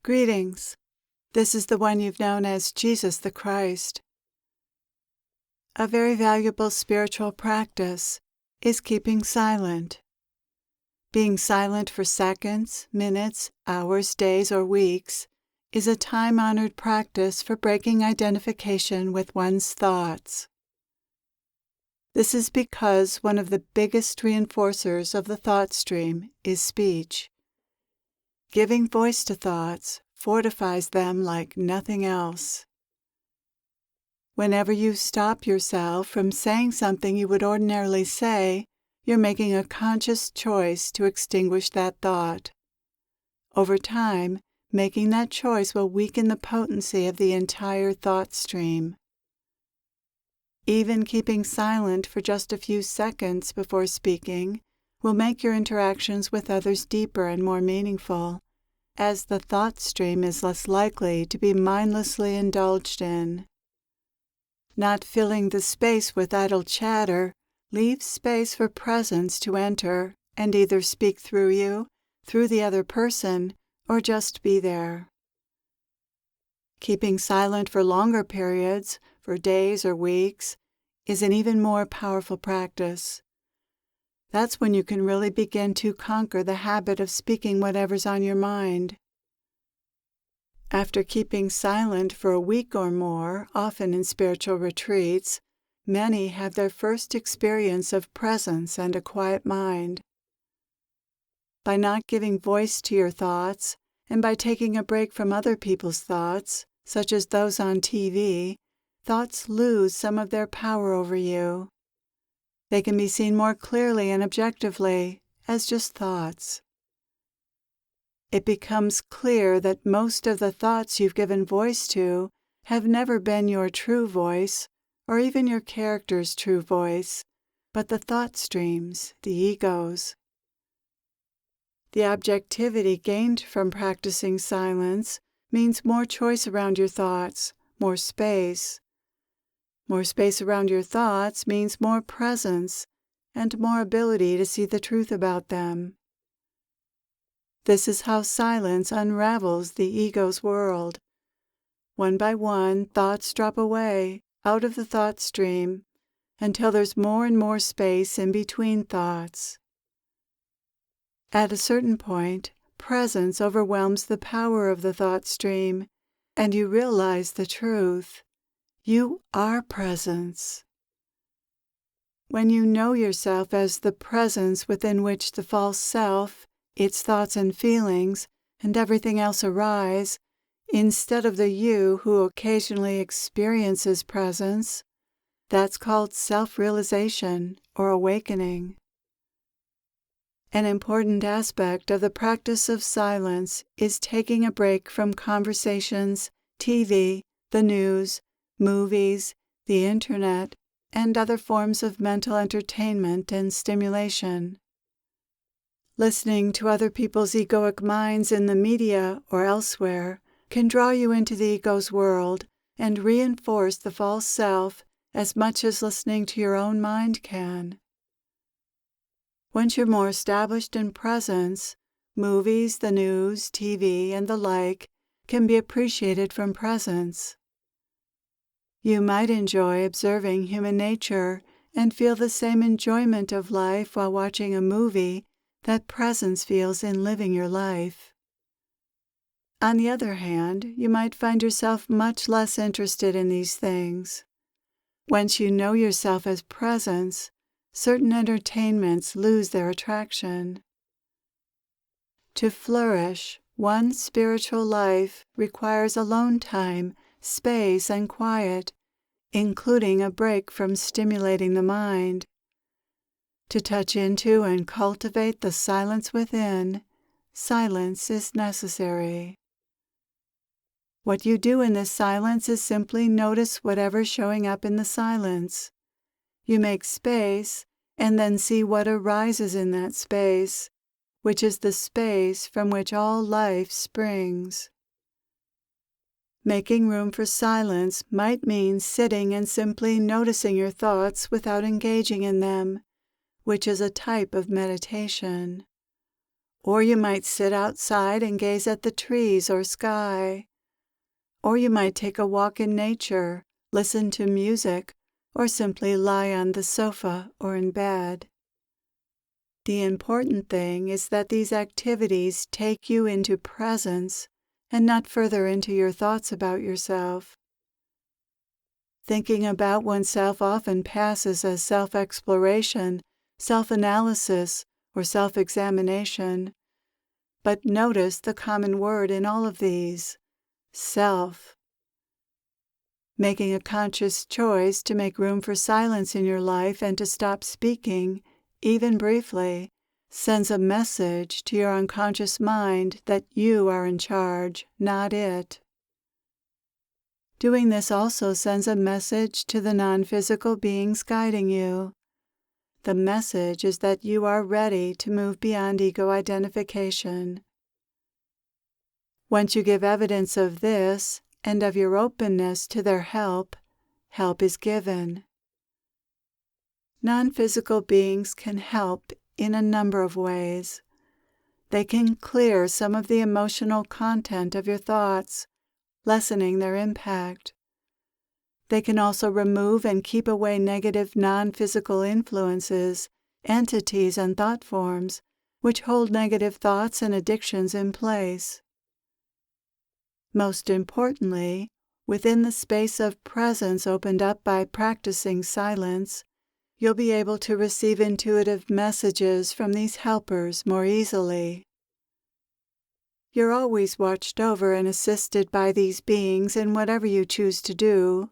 Greetings. This is the one you've known as Jesus the Christ. A very valuable spiritual practice is keeping silent. Being silent for seconds, minutes, hours, days, or weeks is a time-honored practice for breaking identification with one's thoughts. This is because one of the biggest reinforcers of the thought stream is speech. Giving voice to thoughts fortifies them like nothing else. Whenever you stop yourself from saying something you would ordinarily say, you're making a conscious choice to extinguish that thought. Over time, making that choice will weaken the potency of the entire thought stream. Even keeping silent for just a few seconds before speaking will make your interactions with others deeper and more meaningful, as the thought stream is less likely to be mindlessly indulged in. Not filling the space with idle chatter leaves space for presence to enter and either speak through you, through the other person, or just be there. Keeping silent for longer periods, for days or weeks, is an even more powerful practice. That's when you can really begin to conquer the habit of speaking whatever's on your mind. After keeping silent for a week or more, often in spiritual retreats, many have their first experience of presence and a quiet mind. By not giving voice to your thoughts, and by taking a break from other people's thoughts, such as those on TV, thoughts lose some of their power over you. They can be seen more clearly and objectively as just thoughts. It becomes clear that most of the thoughts you've given voice to have never been your true voice, or even your character's true voice, but the thought streams, the egos. The objectivity gained from practicing silence means more choice around your thoughts, more space. More space around your thoughts means more presence and more ability to see the truth about them. This is how silence unravels the ego's world. One by one, thoughts drop away out of the thought stream until there's more and more space in between thoughts. At a certain point, presence overwhelms the power of the thought stream, and you realize the truth. You are presence. When you know yourself as the presence within which the false self, its thoughts and feelings, and everything else arise, instead of the you who occasionally experiences presence, that's called self-realization or awakening. An important aspect of the practice of silence is taking a break from conversations, TV, the news, movies, the internet, and other forms of mental entertainment and stimulation. Listening to other people's egoic minds in the media or elsewhere can draw you into the ego's world and reinforce the false self as much as listening to your own mind can. Once you're more established in presence, movies, the news, TV, and the like can be appreciated from presence. You might enjoy observing human nature and feel the same enjoyment of life while watching a movie that presence feels in living your life. On the other hand, you might find yourself much less interested in these things. Once you know yourself as presence, certain entertainments lose their attraction. To flourish, one's spiritual life requires alone time, space, and quiet, including a break from stimulating the mind. To touch into and cultivate the silence within, silence is necessary. What you do in this silence is simply notice whatever's showing up in the silence. You make space and then see what arises in that space, which is the space from which all life springs. Making room for silence might mean sitting and simply noticing your thoughts without engaging in them, which is a type of meditation. Or you might sit outside and gaze at the trees or sky. Or you might take a walk in nature, listen to music, or simply lie on the sofa or in bed. The important thing is that these activities take you into presence and not further into your thoughts about yourself. Thinking about oneself often passes as self-exploration, self-analysis, or self-examination. But notice the common word in all of these: self. Making a conscious choice to make room for silence in your life and to stop speaking, even briefly, sends a message to your unconscious mind that you are in charge, not it. Doing this also sends a message to the non-physical beings guiding you. The message is that you are ready to move beyond ego identification. Once you give evidence of this and of your openness to their help, help is given. Non-physical beings can help in a number of ways. They can clear some of the emotional content of your thoughts, lessening their impact. They can also remove and keep away negative non-physical influences, entities, and thought forms, which hold negative thoughts and addictions in place. Most importantly, within the space of presence opened up by practicing silence, you'll be able to receive intuitive messages from these helpers more easily. You're always watched over and assisted by these beings in whatever you choose to do.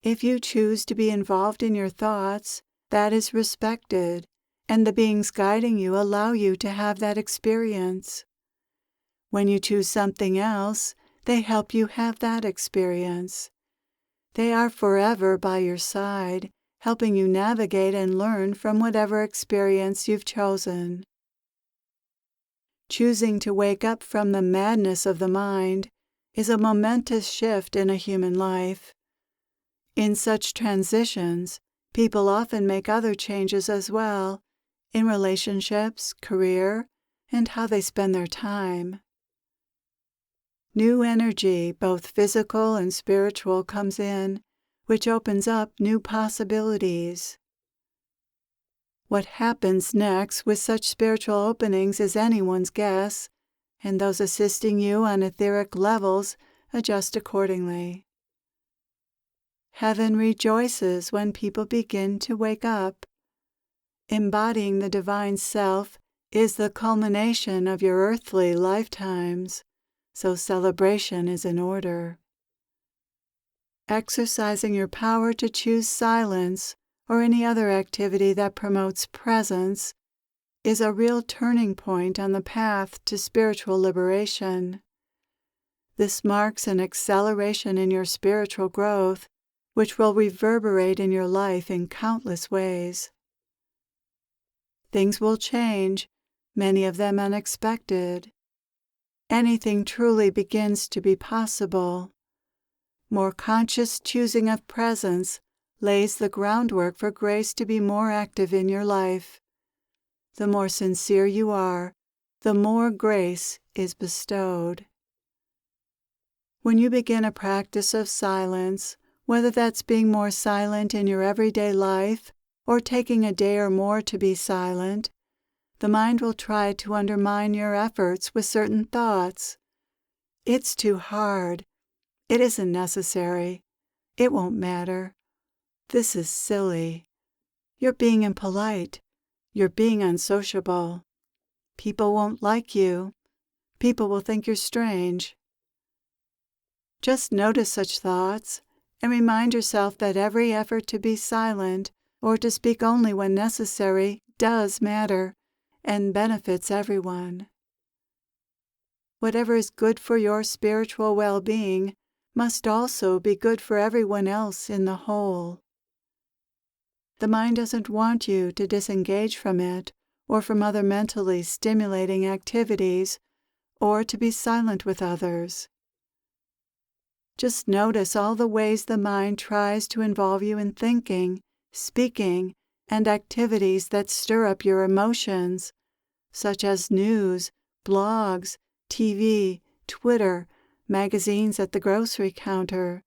If you choose to be involved in your thoughts, that is respected, and the beings guiding you allow you to have that experience. When you choose something else, they help you have that experience. They are forever by your side, helping you navigate and learn from whatever experience you've chosen. Choosing to wake up from the madness of the mind is a momentous shift in a human life. In such transitions, people often make other changes as well, in relationships, career, and how they spend their time. New energy, both physical and spiritual, comes in, which opens up new possibilities. What happens next with such spiritual openings is anyone's guess, and those assisting you on etheric levels adjust accordingly. Heaven rejoices when people begin to wake up. Embodying the divine self is the culmination of your earthly lifetimes, so celebration is in order. Exercising your power to choose silence or any other activity that promotes presence is a real turning point on the path to spiritual liberation. This marks an acceleration in your spiritual growth, which will reverberate in your life in countless ways. Things will change, many of them unexpected. Anything truly begins to be possible. More conscious choosing of presence lays the groundwork for grace to be more active in your life. The more sincere you are, the more grace is bestowed. When you begin a practice of silence, whether that's being more silent in your everyday life or taking a day or more to be silent, the mind will try to undermine your efforts with certain thoughts. It's too hard. It isn't necessary. It won't matter. This is silly. You're being impolite. You're being unsociable. People won't like you. People will think you're strange. Just notice such thoughts and remind yourself that every effort to be silent or to speak only when necessary does matter and benefits everyone. Whatever is good for your spiritual well-being must also be good for everyone else in the whole. The mind doesn't want you to disengage from it or from other mentally stimulating activities or to be silent with others. Just notice all the ways the mind tries to involve you in thinking, speaking, and activities that stir up your emotions, such as news, blogs, TV, Twitter, magazines at the grocery counter,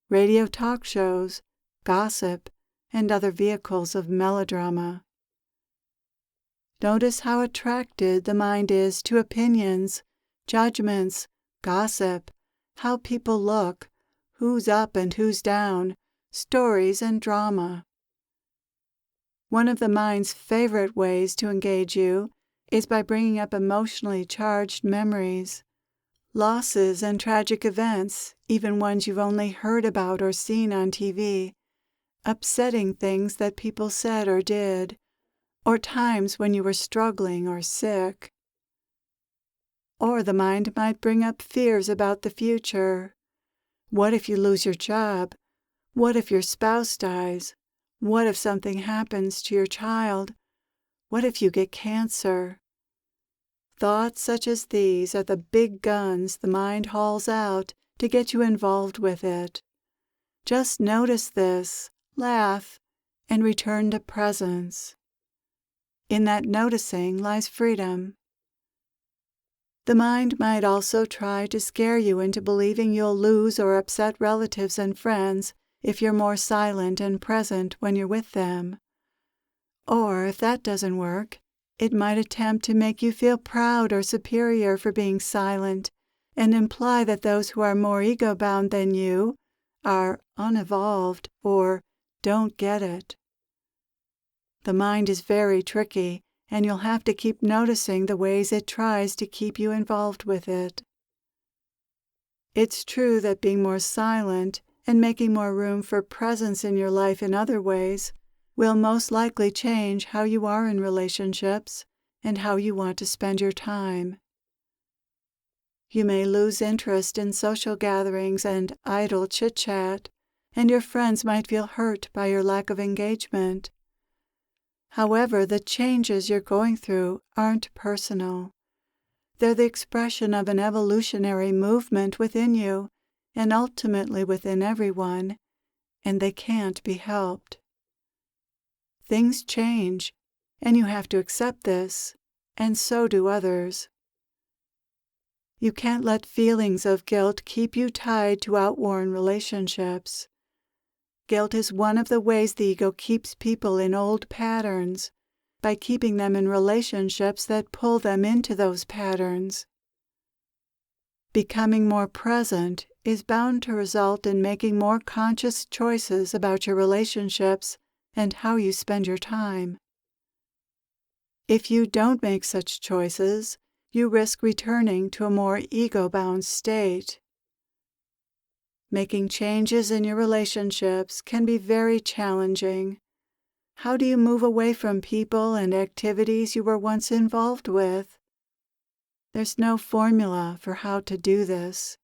radio talk shows, gossip, and other vehicles of melodrama. Notice how attracted the mind is to opinions, judgments, gossip, how people look, who's up and who's down, stories and drama. One of the mind's favorite ways to engage you is by bringing up emotionally charged memories, losses and tragic events, even ones you've only heard about or seen on TV, upsetting things that people said or did, or times when you were struggling or sick. Or the mind might bring up fears about the future. What if you lose your job? What if your spouse dies? What if something happens to your child? What if you get cancer? Thoughts such as these are the big guns the mind hauls out to get you involved with it. Just notice this, laugh, and return to presence. In that noticing lies freedom. The mind might also try to scare you into believing you'll lose or upset relatives and friends if you're more silent and present when you're with them. Or, if that doesn't work, it might attempt to make you feel proud or superior for being silent and imply that those who are more ego-bound than you are unevolved or don't get it. The mind is very tricky, and you'll have to keep noticing the ways it tries to keep you involved with it. It's true that being more silent and making more room for presence in your life in other ways will most likely change how you are in relationships and how you want to spend your time. You may lose interest in social gatherings and idle chit-chat, and your friends might feel hurt by your lack of engagement. However, the changes you're going through aren't personal. They're the expression of an evolutionary movement within you and ultimately within everyone, and they can't be helped. Things change, and you have to accept this, and so do others. You can't let feelings of guilt keep you tied to outworn relationships. Guilt is one of the ways the ego keeps people in old patterns, by keeping them in relationships that pull them into those patterns. Becoming more present is bound to result in making more conscious choices about your relationships and how you spend your time. If you don't make such choices, you risk returning to a more ego-bound state. Making changes in your relationships can be very challenging. How do you move away from people and activities you were once involved with? There's no formula for how to do this.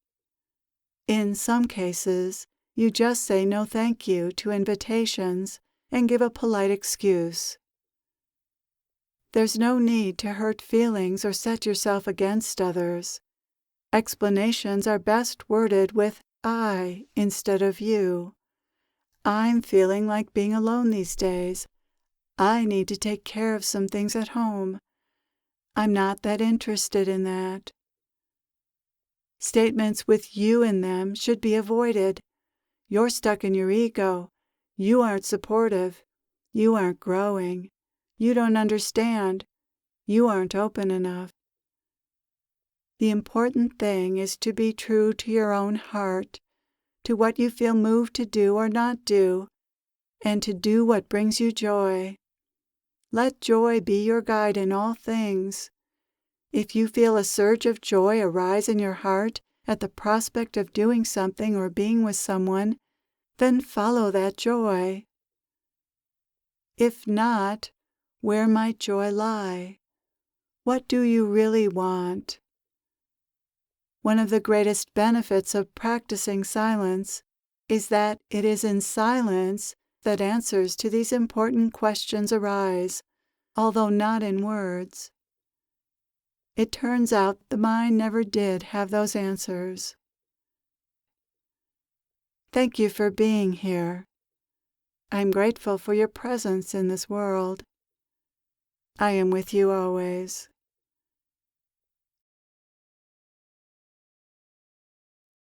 In some cases, you just say no thank you to invitations and give a polite excuse. There's no need to hurt feelings or set yourself against others. Explanations are best worded with I instead of you. I'm feeling like being alone these days. I need to take care of some things at home. I'm not that interested in that. Statements with you in them should be avoided. You're stuck in your ego. You aren't supportive. You aren't growing. You don't understand. You aren't open enough. The important thing is to be true to your own heart, to what you feel moved to do or not do, and to do what brings you joy. Let joy be your guide in all things. If you feel a surge of joy arise in your heart at the prospect of doing something or being with someone, then follow that joy. If not, where might joy lie? What do you really want? One of the greatest benefits of practicing silence is that it is in silence that answers to these important questions arise, although not in words. It turns out the mind never did have those answers. Thank you for being here. I'm grateful for your presence in this world. I am with you always.